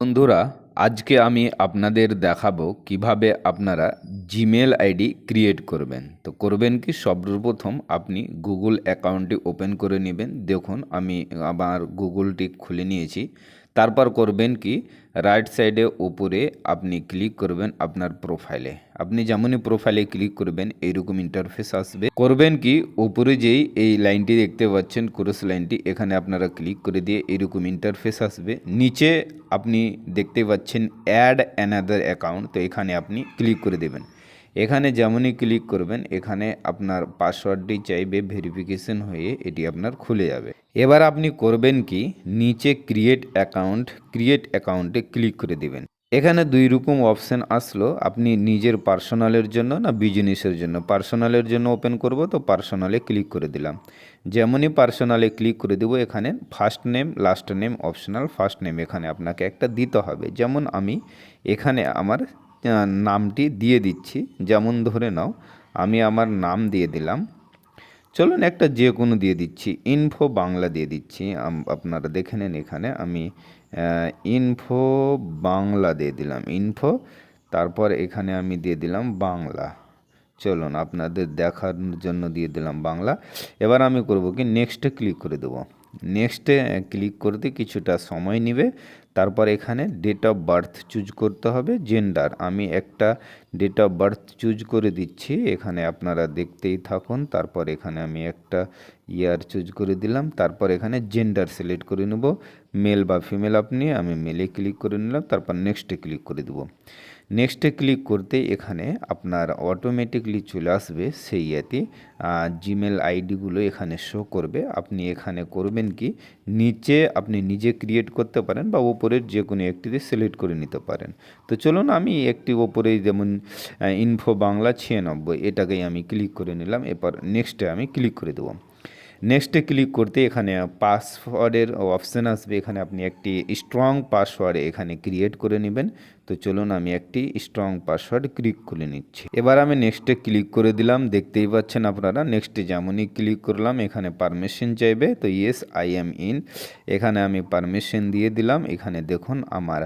বন্ধুরা, আজকে আমি আপনাদের দেখাবো কিভাবে আপনারা জিমেল আইডি ক্রিয়েট করবেন। তো করবেন কি, সর্বপ্রথম আপনি গুগল অ্যাকাউন্টটি ওপেন করে নেবেন। দেখুন আমি আমার গুগলটি খুলে নিয়েছি। তারপর করবেন কি, রাইট সাইডে উপরে আপনি ক্লিক করবেন আপনার প্রোফাইলে। আপনি যেমনই প্রোফাইলে ক্লিক করবেন এইরকম ইন্টারফেস আসবে। করবেন কি, উপরে যেই এই লাইনটি দেখতে পাচ্ছেন ক্রস লাইনটি, এখানে আপনারা ক্লিক করে দিয়ে এরকম ইন্টারফেস আসবে। নিচে আপনি দেখতে পাচ্ছেন অ্যাড অ্যানাদার অ্যাকাউন্ট, তো এখানে আপনি ক্লিক করে দেবেন। এখানে যেমনই ক্লিক করবেন এখানে আপনার পাসওয়ার্ডটি চাইবে, ভেরিফিকেশন হয়ে এটি আপনার খুলে যাবে। এবার আপনি করবেন কি, নিচে ক্রিয়েট অ্যাকাউন্টে ক্লিক করে দেবেন। এখানে দুই রকম অপশান আসলো, আপনি নিজের পার্সোনালের জন্য না বিজনেসের জন্য। পার্সোনালের জন্য ওপেন করব, তো পার্সোনালে ক্লিক করে দিলাম। যেমনই পার্সোনালে ক্লিক করে দেবো, এখানে first name last name optional. First name এখানে আপনাকে একটা দিতে হবে, যেমন আমি এখানে আমার নামটি দিয়ে দিচ্ছি। যেমন ধরে নাও আমি আমার নাম দিয়ে দিলাম, চলুন একটা যে কোনো দিয়ে দিচ্ছি, ইনফো বাংলা দিয়ে দিচ্ছি। আপনারা দেখে নেন, এখানে আমি ইনফো বাংলা দিয়ে দিলাম, ইনফো, তারপর এখানে আমি দিয়ে দিলাম বাংলা। চলুন আপনাদের দেখার জন্য দিয়ে দিলাম বাংলা। এবার আমি করব কি, নেক্সটে ক্লিক করে দেবো। নেক্সটে ক্লিক করতে কিছুটা সময় নেবে। তারপর এখানে ডেট অফ বার্থ চুজ করতে হবে। জেন্ডার আমি একটা ডেট অফ বার্থ চুজ করে দিচ্ছি, এখানে আপনারা দেখতেই থাকুন। তারপর এখানে আমি একটা ইয়ার চুজ করে দিলাম। তারপর এখানে জেন্ডার সিলেক্ট করে নেব, মেল বা ফিমেল। আমি মেলে ক্লিক করে নিলাম। তারপর নেক্সটে ক্লিক করে দেবো। নেক্সটে ক্লিক করতে এখানে আপনার অটোমেটিকলি চলে আসবে সেই ইয়াতে জিমেল আইডিগুলো এখানে শো করবে। আপনি এখানে করবেন কি, নিচে আপনি নিজে ক্রিয়েট করতে পারেন বা ওপরের যে কোনো একটিতে সিলেক্ট করে নিতে পারেন। তো চলুন আমি একটি ওপরে, যেমন ইনফো বাংলা 96, এটাকেই আমি ক্লিক করে নিলাম। এরপর নেক্সটে আমি ক্লিক করে দেবো। নেক্সটে ক্লিক করতে এখানে পাসওয়ার্ডের অপশান আসবে, এখানে আপনি একটি স্ট্রং পাসওয়ার্ড এখানে ক্রিয়েট করে নেবেন। তো চলুন আমি একটি স্ট্রং পাসওয়ার্ড ক্লিক করে নিচ্ছি। এবার আমি নেক্সটে ক্লিক করে দিলাম, দেখতেই পাচ্ছেন আপনারা। নেক্সটে যেমনই ক্লিক করলাম এখানে পারমিশন চাইবে, তো ইয়েস আই অ্যাম ইন, এখানে আমি পারমিশন দিয়ে দিলাম। এখানে দেখুন আমার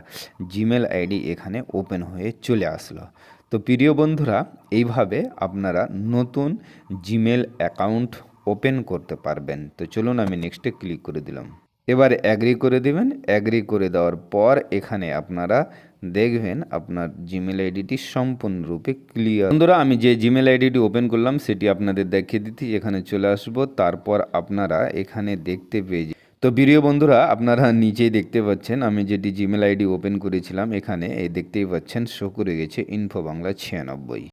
জিমেল আইডি এখানে ওপেন হয়ে চলে আসলো। তো প্রিয় বন্ধুরা, এইভাবে আপনারা নতুন জিমেল অ্যাকাউন্ট ওপেন করতে পারবেন। তো চলুন আমি নেক্সটে ক্লিক করে দিলাম। এবার অ্যাগ্রি করে দিবেন। অ্যাগ্রি করে দেওয়ার পর এখানে আপনারা দেখবেন আপনার জিমেল আইডিটি সম্পূর্ণরূপে ক্লিয়ার। বন্ধুরা, আমি যে জিমেল আইডিটি ওপেন করলাম সেটি আপনাদের দেখিয়ে দিচ্ছি। এখানে চলে আসব, তারপর আপনারা এখানে দেখতে পেয়ে, তো প্রিয় বন্ধুরা আপনারা নিচেই দেখতে পাচ্ছেন আমি যেটি জিমেল আইডি ওপেন করেছিলাম, এখানে এই দেখতেই পাচ্ছেন শো করে গেছে ইনফো বাংলা 96।